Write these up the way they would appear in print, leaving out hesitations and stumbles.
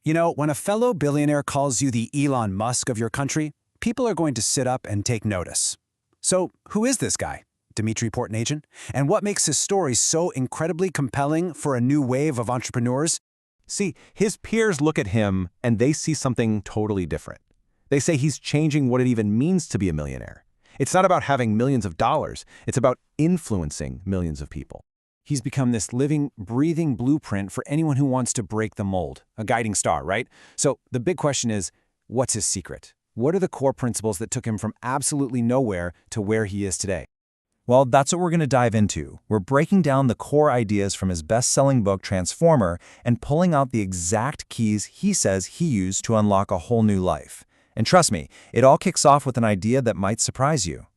You know, when a fellow billionaire calls you the Elon Musk of your country, people are going to sit up and take notice. So, who is this guy, Dmitry Portnyagin? And what makes his story so incredibly compelling for a new wave of entrepreneurs? See, his peers look at him and they see something totally different. They say he's changing what it even means to be a millionaire. It's not about having millions of dollars. It's about influencing millions of people. He's become this living, breathing blueprint for anyone who wants to break the mold, a guiding star, right? So the big question is, what's his secret? What are the core principles that took him from absolutely nowhere to where he is today? Well, that's what we're going to dive into. We're breaking down the core ideas from his best-selling book, Transformer, and pulling out the exact keys he says he used to unlock a whole new life. And trust me, it all kicks off with an idea that might surprise you.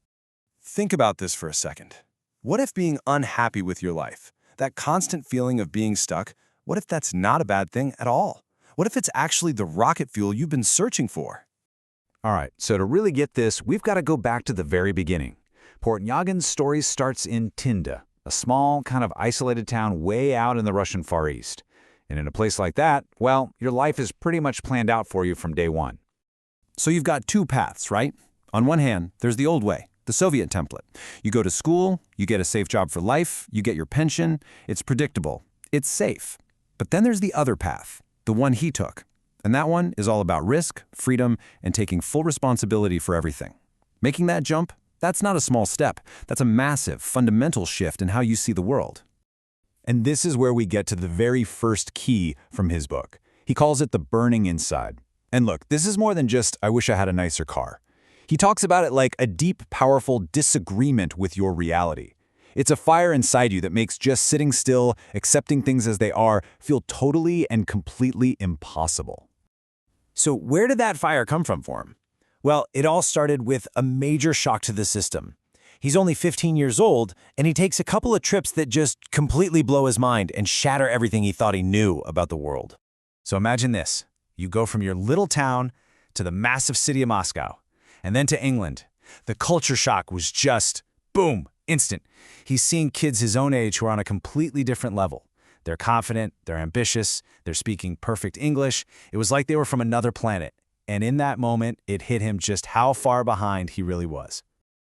Think about this for a second. What if being unhappy with your life, that constant feeling of being stuck, what if that's not a bad thing at all? What if it's actually the rocket fuel you've been searching for? All right, so to really get this, we've got to go back to the very beginning. Portnyagin's story starts in Tinda, a small, kind of isolated town way out in the Russian Far East. And in a place like that, well, your life is pretty much planned out for you from day one. So you've got two paths, right? On one hand, there's the old way, the Soviet template. You go to school, you get a safe job for life, you get your pension, it's predictable, it's safe. But then there's the other path, the one he took. And that one is all about risk, freedom, and taking full responsibility for everything. Making that jump, that's not a small step. That's a massive, fundamental shift in how you see the world. And this is where we get to the very first key from his book. He calls it the burning inside. And look, this is more than just, I wish I had a nicer car. He talks about it like a deep, powerful disagreement with your reality. It's a fire inside you that makes just sitting still, accepting things as they are, feel totally and completely impossible. So where did that fire come from for him? Well, it all started with a major shock to the system. He's only 15 years old, and he takes a couple of trips that just completely blow his mind and shatter everything he thought he knew about the world. So imagine this. You go from your little town to the massive city of Moscow, and then to England. The culture shock was just, boom, instant. He's seeing kids his own age who are on a completely different level. They're confident, they're ambitious, they're speaking perfect English. It was like they were from another planet. And in that moment, it hit him just how far behind he really was.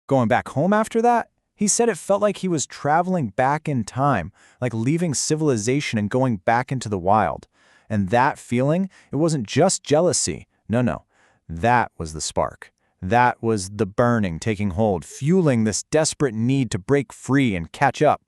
Going back home after that, he said it felt like he was traveling back in time, like leaving civilization and going back into the wild. And that feeling, it wasn't just jealousy. No. That was the spark. That was the burning taking hold, fueling this desperate need to break free and catch up.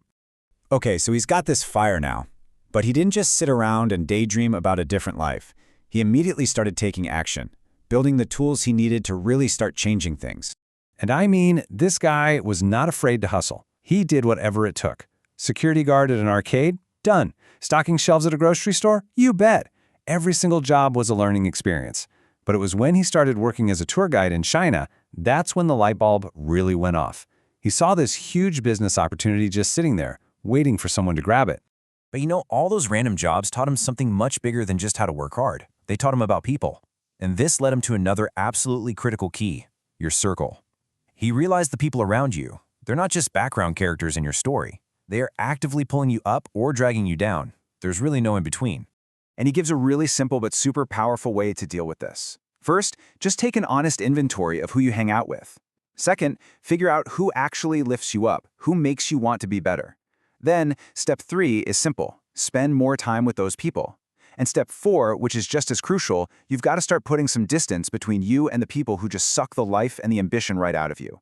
Okay, so he's got this fire now. But he didn't just sit around and daydream about a different life. He immediately started taking action, building the tools he needed to really start changing things. And I mean, this guy was not afraid to hustle. He did whatever it took. Security guard at an arcade? Done. Stocking shelves at a grocery store? You bet. Every single job was a learning experience. But it was when he started working as a tour guide in China, that's when the light bulb really went off. He saw this huge business opportunity just sitting there, waiting for someone to grab it. But you know, all those random jobs taught him something much bigger than just how to work hard. They taught him about people. And this led him to another absolutely critical key, your circle. He realized the people around you, they're not just background characters in your story. They are actively pulling you up or dragging you down. There's really no in between. And he gives a really simple but super powerful way to deal with this. First, just take an honest inventory of who you hang out with. Second, figure out who actually lifts you up, who makes you want to be better. Then, step 3 is simple. Spend more time with those people. And step 4, which is just as crucial, you've got to start putting some distance between you and the people who just suck the life and the ambition right out of you.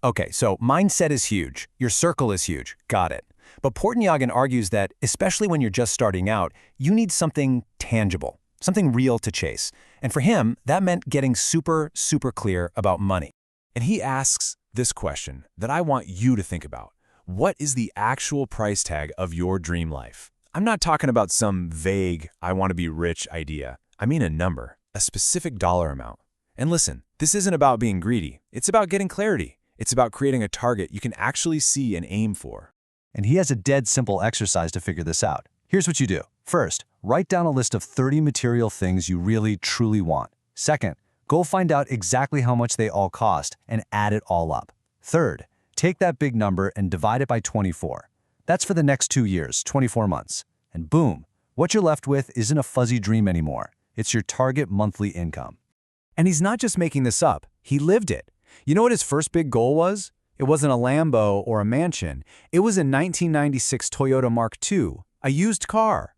Okay, so mindset is huge. Your circle is huge. Got it. But Portnyagin argues that, especially when you're just starting out, you need something tangible, something real to chase. And for him, that meant getting super clear about money. And he asks this question that I want you to think about. What is the actual price tag of your dream life? I'm not talking about some vague, I want to be rich idea. I mean a number, a specific dollar amount. And listen, this isn't about being greedy. It's about getting clarity. It's about creating a target you can actually see and aim for. And he has a dead simple exercise to figure this out. Here's what you do. First, write down a list of 30 material things you really, truly want. Second, go find out exactly how much they all cost and add it all up. Third, take that big number and divide it by 24. That's for the next 2 years, 24 months. And boom, what you're left with isn't a fuzzy dream anymore. It's your target monthly income. And he's not just making this up, he lived it. You know what his first big goal was? It wasn't a Lambo or a mansion. It was a 1996 Toyota Mark II, a used car.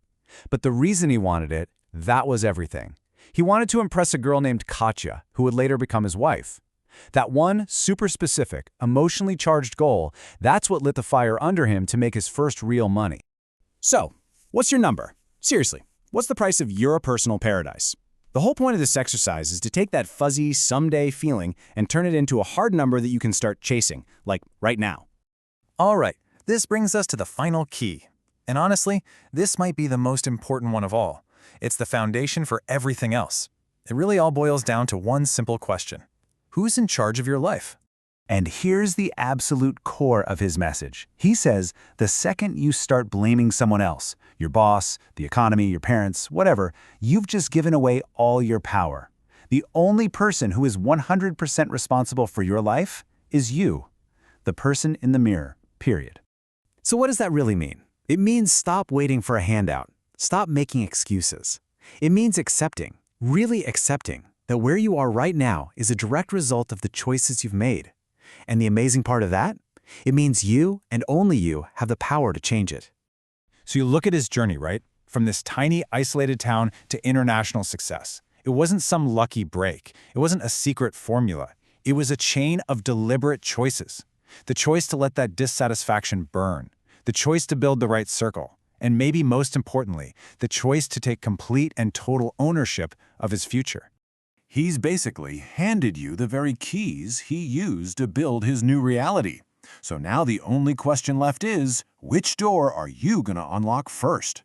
But the reason he wanted it, that was everything. He wanted to impress a girl named Katya, who would later become his wife. That one super specific, emotionally charged goal, that's what lit the fire under him to make his first real money. So, what's your number? Seriously, what's the price of your personal paradise? The whole point of this exercise is to take that fuzzy, someday feeling and turn it into a hard number that you can start chasing, like right now. All right, this brings us to the final key. And honestly, this might be the most important one of all. It's the foundation for everything else. It really all boils down to one simple question. Who's in charge of your life? And here's the absolute core of his message. He says, the second you start blaming someone else, your boss, the economy, your parents, whatever, you've just given away all your power. The only person who is 100% responsible for your life is you, the person in the mirror, period. So what does that really mean? It means stop waiting for a handout. Stop making excuses. It means accepting, really accepting, that where you are right now is a direct result of the choices you've made. And the amazing part of that? It means you, and only you, have the power to change it. So you look at his journey, right? From this tiny, isolated town to international success. It wasn't some lucky break. It wasn't a secret formula. It was a chain of deliberate choices. The choice to let that dissatisfaction burn. The choice to build the right circle. And maybe most importantly, the choice to take complete and total ownership of his future. He's basically handed you the very keys he used to build his new reality. So now the only question left is, which door are you going to unlock first?